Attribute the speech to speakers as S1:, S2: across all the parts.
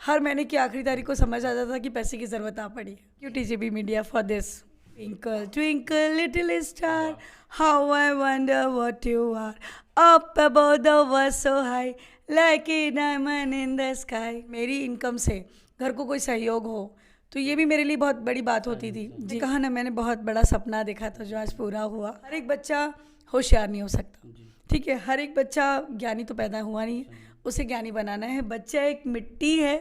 S1: हर महीने की आखिरी तारीख को समझ आ जाता था कि पैसे की ज़रूरत आ पड़ी है। क्यों TGB media for this. Twinkle twinkle little star how I wonder what you are up above the world so high like a diamond in the sky. मेरी इनकम से घर को कोई सहयोग हो तो ये भी मेरे लिए बहुत बड़ी बात होती थी। जी कहा ना, मैंने बहुत बड़ा सपना देखा था जो आज पूरा हुआ। हर एक बच्चा होशियार नहीं हो सकता, ठीक है, हर एक बच्चा ज्ञानी तो पैदा हुआ नहीं है, उसे ज्ञानी बनाना है। बच्चा एक मिट्टी है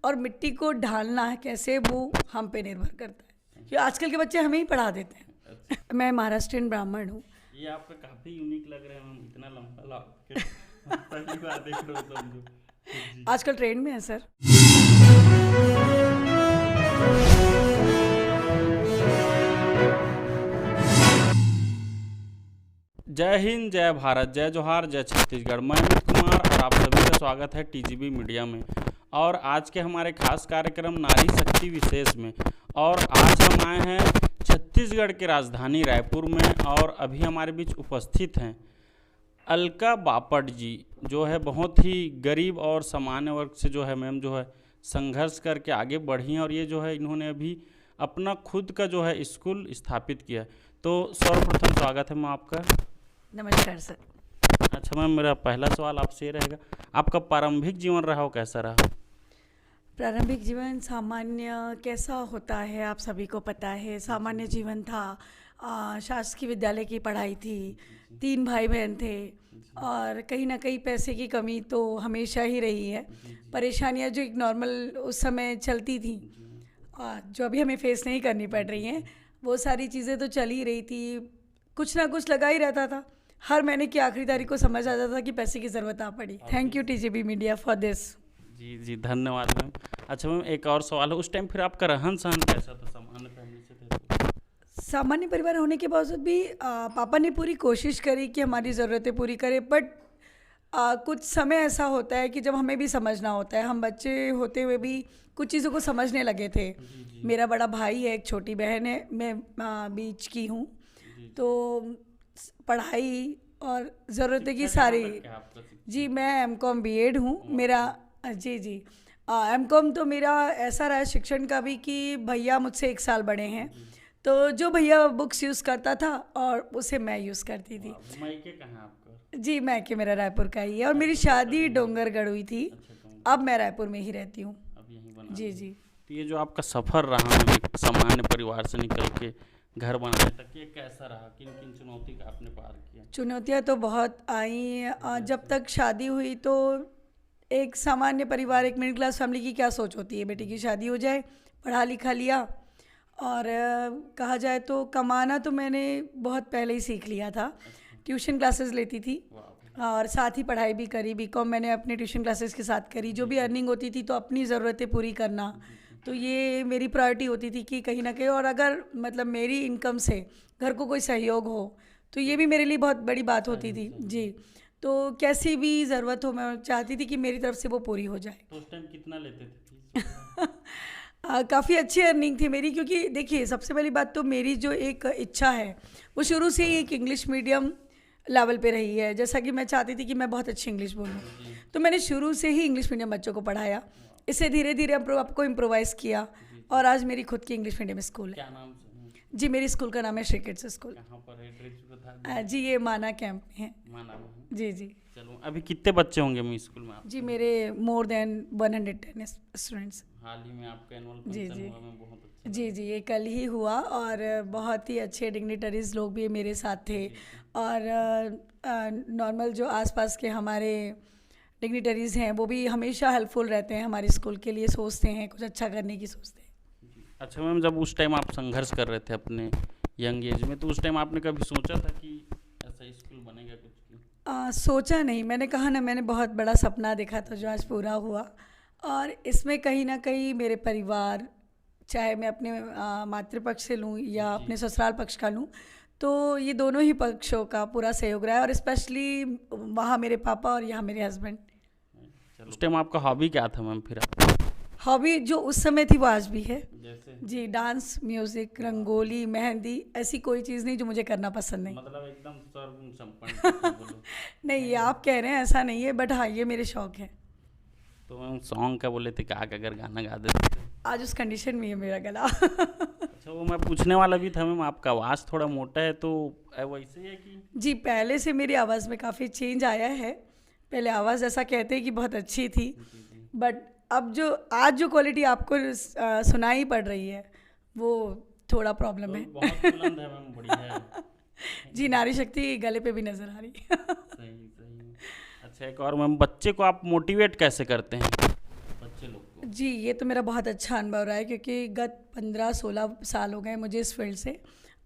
S1: और मिट्टी को ढालना है कैसे, वो हम पे निर्भर करता है, क्योंकि आजकल के बच्चे हमें ही पढ़ा देते हैं। मैं महाराष्ट्रियन ब्राह्मण हूँ।
S2: ये आपका काफी यूनिक लग रहा है मैम, इतना लंबा पहली बार देख रहे हो तो हम जो।
S1: आजकल ट्रेंड में है सर।
S2: जय हिंद, जय भारत, जय जोहार, जय छत्तीसगढ़। मैं अमित कुमार और आप सभी का स्वागत है टीजीबी मीडिया में। और आज के हमारे खास कार्यक्रम नारी शक्ति विशेष में। और आज हम आए हैं छत्तीसगढ़ की राजधानी रायपुर में और अभी हमारे बीच उपस्थित हैं अलका बापट जी, जो है बहुत ही गरीब और सामान्य वर्ग से जो है मैम जो है संघर्ष करके आगे बढ़ी हैं। और ये जो है इन्होंने अभी अपना खुद का जो है स्कूल स्थापित किया है। तो सर्वप्रथम स्वागत है मैम आपका।
S1: नमस्कार सर।
S2: अच्छा मैम, मेरा पहला सवाल आपसे ये रहेगा, आपका प्रारंभिक जीवन रहा हो कैसा रहा?
S1: प्रारंभिक जीवन सामान्य कैसा होता है आप सभी को पता है। सामान्य जीवन था, शासकीय विद्यालय की पढ़ाई थी, 3 भाई बहन थे और कहीं ना कहीं पैसे की कमी तो हमेशा ही रही है। परेशानियां जो एक नॉर्मल उस समय चलती थी, जो अभी हमें फेस नहीं करनी पड़ रही हैं, वो सारी चीज़ें तो चल ही रही थी। कुछ ना कुछ लगा ही रहता था। हर महीने की आखिरी तारीख को समझ आ जाता था कि पैसे की ज़रूरत आ पड़ी। Thank you TGB media for this.
S2: जी जी, धन्यवाद मैम। अच्छा मैम, एक और सवाल है, उस टाइम फिर आपका रहन सहन कैसा था? सामान्य फैमिली से थे तो?
S1: सामान्य परिवार होने के बावजूद भी पापा ने पूरी कोशिश करी कि हमारी ज़रूरतें पूरी करें, बट कुछ समय ऐसा होता है कि जब हमें भी समझना होता है। हम बच्चे होते हुए भी कुछ चीज़ों को समझने लगे थे। मेरा बड़ा भाई है, एक छोटी बहन है, मैं बीच की हूँ। तो पढ़ाई और ज़रूरतें की सारी। जी मैं एमकॉम बीएड हूँ मेरा। जी जी, एमकॉम तो मेरा ऐसा रहा शिक्षण का भी कि भैया मुझसे 1 साल बड़े हैं, तो जो भैया बुक्स यूज़ करता था और उसे मैं यूज़ करती थी।
S2: मायके कहाँ आपका?
S1: जी मायके मेरा रायपुर का ही है और मेरी शादी डोंगरगढ़ हुई थी। अब मैं रायपुर में ही रहती हूँ। जी जी।
S2: तो ये जो आपका सफ़र रहा है एक सामान्य परिवार से निकल के घर बनाने तक, ये कैसा रहा? किन किन चुनौती का आपने पार किया?
S1: चुनौतियाँ तो बहुत आई। जब तक शादी हुई तो एक सामान्य परिवार, एक मिडिल क्लास फैमिली की क्या सोच होती है, बेटी की शादी हो जाए, पढ़ा लिखा लिया और कहा जाए तो कमाना तो मैंने बहुत पहले ही सीख लिया था। ट्यूशन क्लासेस लेती थी और साथ ही पढ़ाई भी करी। बीकॉम मैंने अपने ट्यूशन क्लासेस के साथ करी। जो भी अर्निंग होती थी तो अपनी ज़रूरतें पूरी करना, तो ये मेरी प्रायोरिटी होती थी कि कहीं ना कहीं, और अगर मतलब मेरी इनकम से घर को कोई सहयोग हो तो ये भी मेरे लिए बहुत बड़ी बात होती थी। जी, तो कैसी भी ज़रूरत हो मैं चाहती थी कि मेरी तरफ से वो पूरी हो जाए।
S2: तो उस टाइम कितना लेते थे?
S1: काफ़ी अच्छी अर्निंग थी मेरी, क्योंकि देखिए सबसे पहली बात तो मेरी जो एक इच्छा है वो शुरू से ही एक इंग्लिश मीडियम लेवल पे रही है। जैसा कि मैं चाहती थी कि मैं बहुत अच्छी इंग्लिश बोलूँ, तो मैंने शुरू से ही इंग्लिश मीडियम बच्चों को पढ़ाया। इससे धीरे धीरे आपको इम्प्रोवाइज़ किया और आज मेरी खुद की इंग्लिश मीडियम स्कूल है।
S2: क्या नाम से?
S1: जी मेरी स्कूल का नाम है श्री किड्स स्कूल।
S2: कहाँ पर है? एड्रेस बता
S1: जी ये माना कैंप में है।
S2: माना में।
S1: जी जी।
S2: चलो, अभी कितने बच्चे होंगे मैं स्कूल में आप?
S1: जी मेरे मोर देन 110 स्टूडेंट्स।
S2: हाल ही में आपका एनुअल
S1: जी
S2: फंक्शन
S1: जी
S2: हुआ, मैं बहुत अच्छा।
S1: जी जी, ये कल ही हुआ और बहुत ही अच्छे डिग्निटरीज लोग भी मेरे साथ थे। और नॉर्मल जो आसपास के हमारे डिग्निटरीज हैं वो भी हमेशा हेल्पफुल रहते हैं, हमारे स्कूल के लिए सोचते हैं, कुछ अच्छा करने की सोचते हैं।
S2: अच्छा मैम, जब उस टाइम आप संघर्ष कर रहे थे अपने यंग एज में, तो उस टाइम आपने कभी सोचा था कि ऐसा स्कूल बनेगा कुछ की?
S1: सोचा नहीं, मैंने कहा ना, मैंने बहुत बड़ा सपना देखा था जो आज पूरा हुआ। और इसमें कहीं ना कहीं मेरे परिवार, चाहे मैं अपने मातृपक्ष से लूँ या अपने ससुराल पक्ष का लूँ, तो ये दोनों ही पक्षों का पूरा सहयोग रहा है। और स्पेशली वहाँ मेरे पापा और यहाँ मेरे हस्बैंड।
S2: उस टाइम आपका हॉबी क्या था मैम? फिर आप
S1: हॉबी जो उस समय थी वो आज भी है।
S2: जैसे
S1: जी डांस, म्यूज़िक, रंगोली, मेहंदी, ऐसी कोई चीज़ नहीं जो मुझे करना पसंद नहीं।
S2: मतलब एकदम सर्वगुण संपन्न बोलो।
S1: नहीं, ये आप कह रहे हैं, ऐसा नहीं है, बट हाँ ये मेरे शौक है।
S2: तो मैम सॉन्ग का बोले थे का अगर गाना गा देते थे?
S1: आज उस कंडीशन में है मेरा गला।
S2: अच्छा, वो मैं पूछने वाला भी था मैम, आपका आवाज़ थोड़ा मोटा है तो वैसे ही है कि?
S1: जी, पहले से मेरी आवाज़ में काफ़ी चेंज आया है। पहले आवाज़ ऐसा कहते हैं कि बहुत अच्छी थी, बट अब जो आज जो क्वालिटी आपको सुनाई पड़ रही है वो थोड़ा प्रॉब्लम है।
S2: बहुत बुलंद है मैम, बढ़िया है।
S1: जी, नारी शक्ति गले पे भी नज़र आ रही है।
S2: सही सही। अच्छा, एक और मैम, बच्चे को आप मोटिवेट कैसे करते हैं, बच्चे लोग को?
S1: जी, ये तो मेरा बहुत अच्छा अनुभव रहा है, क्योंकि गत 15-16 साल हो गए मुझे इस फील्ड से,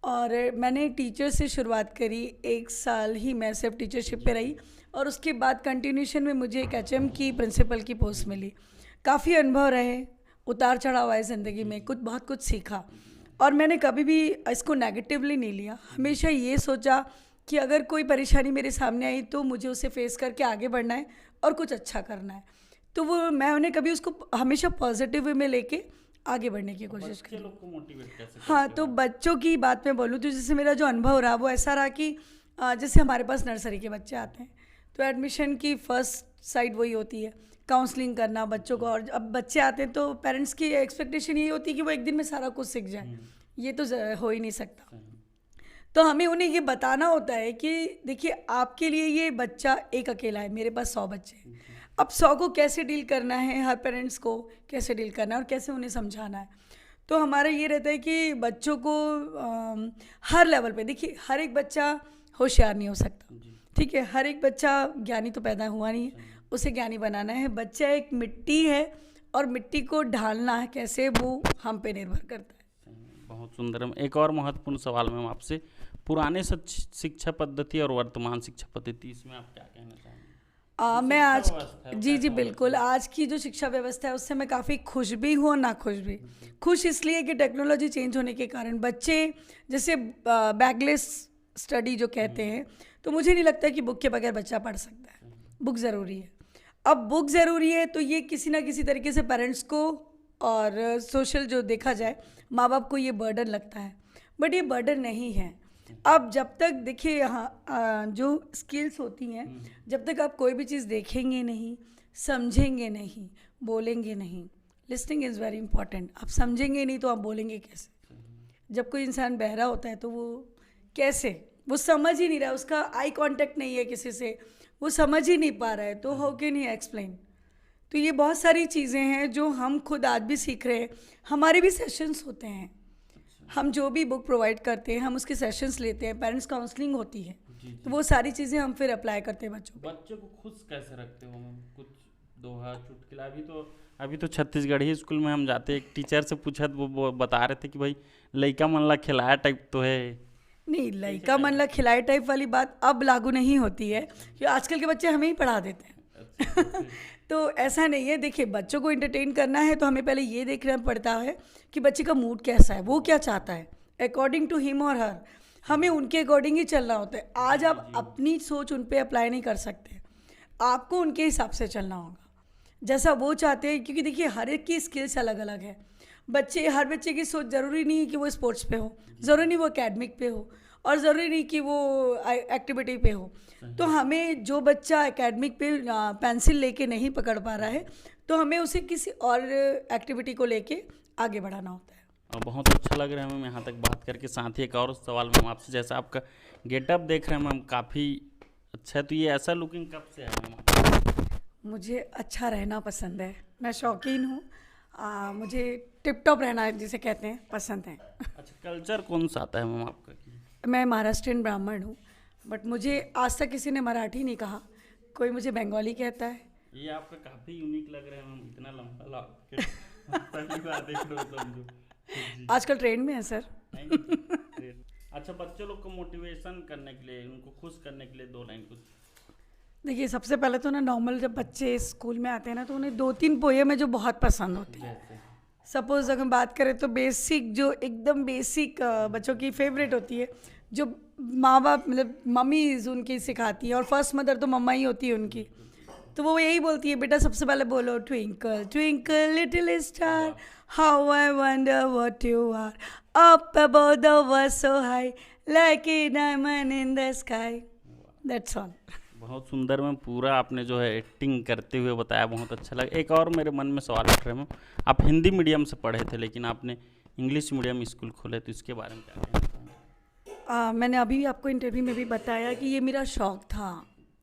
S1: और मैंने टीचर से शुरुआत करी। 1 साल ही मैं सिर्फ टीचरशिप पे रही, और उसके बाद कंटिन्यूशन में मुझे एक HM की प्रिंसिपल की पोस्ट मिली। काफ़ी अनुभव रहे, उतार चढ़ाव आए ज़िंदगी में, बहुत कुछ सीखा, और मैंने कभी भी इसको नेगेटिवली नहीं लिया। हमेशा ये सोचा कि अगर कोई परेशानी मेरे सामने आई तो मुझे उसे फेस करके आगे बढ़ना है और कुछ अच्छा करना है। तो वो मैंने कभी उसको हमेशा पॉजिटिव वे में लेके आगे बढ़ने की कोशिश
S2: बच्चे
S1: करी।
S2: लोग को मोटिवेट कैसे
S1: हाँ,
S2: करते
S1: तो
S2: हो?
S1: बच्चों की बात मैं बोलूँ तो जैसे मेरा जो अनुभव रहा वो ऐसा रहा कि जैसे हमारे पास नर्सरी के बच्चे आते हैं, तो एडमिशन की फर्स्ट साइड वही होती है, काउंसलिंग करना बच्चों को। और अब बच्चे आते हैं तो पेरेंट्स की एक्सपेक्टेशन यही होती है कि वो एक दिन में सारा कुछ सीख जाए। ये तो हो ही नहीं सकता। तो हमें उन्हें ये बताना होता है कि देखिए, आपके लिए ये बच्चा एक अकेला है, मेरे पास 100 बच्चे हैं। अब 100 को कैसे डील करना है, हर पेरेंट्स को कैसे डील करना है और कैसे उन्हें समझाना है। तो हमारा ये रहता है कि बच्चों को हर लेवल पे, देखिए हर एक बच्चा होशियार नहीं हो सकता, ठीक है, हर एक बच्चा ज्ञानी तो पैदा हुआ नहीं है, उसे ज्ञानी बनाना है। बच्चा एक मिट्टी है, और मिट्टी को ढालना है कैसे, वो हम पे निर्भर करता है।
S2: बहुत सुंदर। एक और महत्वपूर्ण सवाल मैम आपसे, पुराने शिक्षा पद्धति और वर्तमान शिक्षा पद्धति, इसमें आप क्या कहना चाहेंगे?
S1: मैं आज जी बिल्कुल, आज की जो शिक्षा व्यवस्था है उससे मैं काफ़ी खुश भी हूँ और नाखुश भी। खुश इसलिए कि टेक्नोलॉजी चेंज होने के कारण बच्चे जैसे बैकलेस स्टडी जो कहते हैं, तो मुझे नहीं लगता कि बुक के बगैर बच्चा पढ़ सकता है। बुक ज़रूरी है। अब बुक ज़रूरी है तो ये किसी ना किसी तरीके से पेरेंट्स को और सोशल जो देखा जाए माँ बाप को ये बर्डन लगता है, बट ये बर्डन नहीं है। अब जब तक देखिए यहाँ जो स्किल्स होती हैं, जब तक आप कोई भी चीज़ देखेंगे नहीं, समझेंगे नहीं, बोलेंगे नहीं, लिसनिंग इज़ वेरी इंपॉर्टेंट। आप समझेंगे नहीं तो आप बोलेंगे कैसे? जब कोई इंसान बहरा होता है तो वो कैसे, वो समझ ही नहीं रहा, उसका आई कांटेक्ट नहीं है किसी से, वो समझ ही नहीं पा रहा है, तो हाउ कैन ही एक्सप्लेन? तो ये बहुत सारी चीज़ें हैं जो हम खुद आज भी सीख रहे हैं। हमारे भी सेशंस होते हैं, हम जो भी बुक प्रोवाइड करते हैं हम उसके सेशंस लेते हैं, पेरेंट्स काउंसलिंग होती है, तो वो सारी चीज़ें हम फिर अप्लाई करते हैं बच्चों पे।
S2: बच्चों को खुश कैसे रखते हो मैम? कुछ दोहा चुटकुला। अभी तो छत्तीसगढ़ी स्कूल में हम जाते, एक टीचर से पूछा तो वो बता रहे थे कि भाई लइका मन ला खिलाया टाइप तो है।
S1: नहीं, लइका मन ला खिलाए टाइप वाली बात अब लागू नहीं होती है, क्योंकि आजकल के बच्चे हमें ही पढ़ा देते हैं। तो ऐसा नहीं है। देखिए, बच्चों को एंटरटेन करना है तो हमें पहले ये देखना पड़ता है कि बच्चे का मूड कैसा है, वो क्या चाहता है, अकॉर्डिंग टू हिम और हर हमें उनके अकॉर्डिंग ही चलना होता है। आज आप अपनी सोच उन पे अप्लाई नहीं कर सकते, आपको उनके हिसाब से चलना होगा जैसा वो चाहते हैं, क्योंकि देखिए हर एक की स्किल्स अलग अलग है। हर बच्चे की सोच ज़रूरी नहीं है कि वो स्पोर्ट्स पे हो, ज़रूरी नहीं वो एकेडमिक पे हो, और ज़रूरी नहीं कि वो एक्टिविटी पे हो। तो हमें जो बच्चा एकेडमिक पे पेंसिल लेके नहीं पकड़ पा रहा है तो हमें उसे किसी और एक्टिविटी को लेके आगे बढ़ाना होता है।
S2: बहुत अच्छा लग रहा है मैम यहाँ तक बात करके। साथ ही एक और सवाल मैम आपसे, जैसा आपका गेटअप देख रहे हैं मैम काफ़ी अच्छा है, तो ये ऐसा लुकिंग कब से है मैम?
S1: मुझे अच्छा रहना पसंद है, मैं शौकीन हूँ, मुझे टिप टॉप रहना जिसे कहते हैं पसंद है।
S2: अच्छा, कल्चर कौन सा आता है मैम आपका?
S1: मैं महाराष्ट्रियन ब्राह्मण हूँ, बट मुझे आज तक किसी ने मराठी नहीं कहा, कोई मुझे बंगाली कहता है।
S2: ये आपका काफ़ी यूनिक लग रहा है मैम, इतना लंबा पहली बार देख रहे हो समझो।
S1: आजकल ट्रेंड में है सर।
S2: अच्छा, बच्चों लोग को मोटिवेशन करने के लिए, उनको खुश करने के लिए 2 लाइन कुछ।
S1: देखिए, सबसे पहले तो ना नॉर्मल जब बच्चे स्कूल में आते हैं ना तो उन्हें 2-3 पोएम है जो बहुत पसंद होती है। सपोज अगर बात करें तो बेसिक, जो एकदम बेसिक बच्चों की फेवरेट होती है, जो माँ बाप मतलब मम्मी उनकी सिखाती है, और फर्स्ट मदर तो मम्मा ही होती है उनकी। तो वो यही बोलती है, बेटा सबसे पहले बोलो twinkle twinkle little star how I wonder what you are up above the world so high like a diamond in the sky. That's all.
S2: बहुत सुंदर मैम, पूरा आपने जो है एक्टिंग करते हुए बताया, बहुत अच्छा लगा। एक और मेरे मन में सवाल उठ रहे मैम, आप हिंदी मीडियम से पढ़े थे लेकिन आपने इंग्लिश मीडियम स्कूल खोले, तो इसके बारे में क्या कहना चाहेंगे?
S1: मैंने अभी आपको इंटरव्यू में भी बताया कि ये मेरा शौक़ था।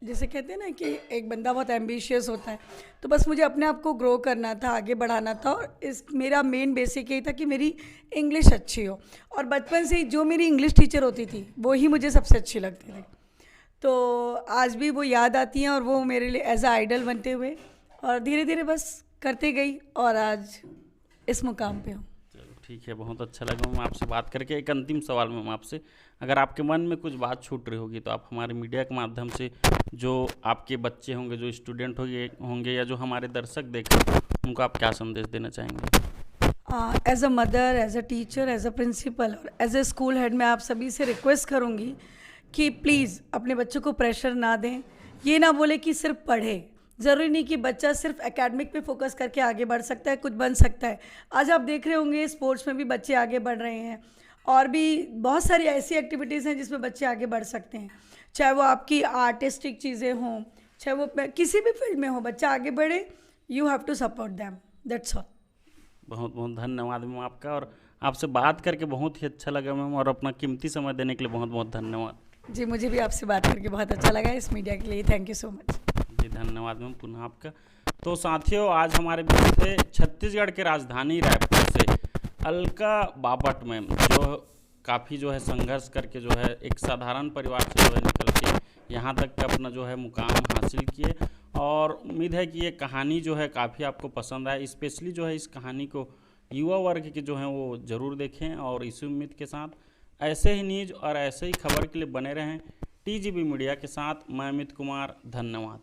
S1: जैसे कहते हैं ना कि एक बंदा बहुत एम्बिशियस होता है, तो बस मुझे अपने आप को ग्रो करना था, आगे बढ़ाना था, और इस मेरा मेन बेसिक यही था कि मेरी इंग्लिश अच्छी हो। और बचपन से ही जो मेरी इंग्लिश टीचर होती थी वो ही मुझे सबसे अच्छी लगती थी, तो आज भी वो याद आती हैं और वो मेरे लिए एज आ आइडल बनते हुए, और धीरे धीरे बस करते गई और आज इस मुकाम पे हूँ।
S2: चलो ठीक है, बहुत अच्छा लगा मैम आपसे बात करके। एक अंतिम सवाल मैम आपसे, अगर आपके मन में कुछ बात छूट रही होगी तो आप हमारे मीडिया के माध्यम से जो आपके बच्चे होंगे, जो स्टूडेंट होंगे या जो हमारे दर्शक देख रहे हैं, उनको आप क्या संदेश देना चाहेंगे?
S1: As a mother, as a teacher, as a principal और एज अ स्कूल हेड, मैं आप सभी से रिक्वेस्ट करूँगी कि प्लीज़ अपने बच्चों को प्रेशर ना दें। ये ना बोले कि सिर्फ पढ़े, ज़रूरी नहीं कि बच्चा सिर्फ एकेडमिक पे फोकस करके आगे बढ़ सकता है, कुछ बन सकता है। आज आप देख रहे होंगे स्पोर्ट्स में भी बच्चे आगे बढ़ रहे हैं, और भी बहुत सारी ऐसी एक्टिविटीज़ हैं जिसमें बच्चे आगे बढ़ सकते हैं, चाहे वो आपकी आर्टिस्टिक चीज़ें हों, चाहे वो किसी भी फील्ड में हो, बच्चा आगे बढ़े, you have to support them, that's all.
S2: बहुत बहुत धन्यवाद मैम आपका, और आपसे बात करके बहुत ही अच्छा लगा मैम, और अपना कीमती समय देने के लिए बहुत बहुत धन्यवाद।
S1: जी, मुझे भी आपसे बात करके बहुत अच्छा लगा। इस मीडिया के लिए थैंक यू सो मच।
S2: जी धन्यवाद मैम पुनः आपका। तो साथियों, आज हमारे बीच थे छत्तीसगढ़ के राजधानी रायपुर से अलका बापट मैम, जो काफ़ी जो है संघर्ष करके जो है एक साधारण परिवार से जो है निकल के यहाँ तक के अपना जो है मुकाम हासिल किए। और उम्मीद है कि ये कहानी जो है काफ़ी आपको पसंद आए, स्पेशली जो है इस कहानी को युवा वर्ग के जो हैं वो ज़रूर देखें। और इसी उम्मीद के साथ ऐसे ही न्यूज़ और ऐसे ही खबर के लिए बने रहें टीजीबी मीडिया के साथ। मैं अमित कुमार, धन्यवाद।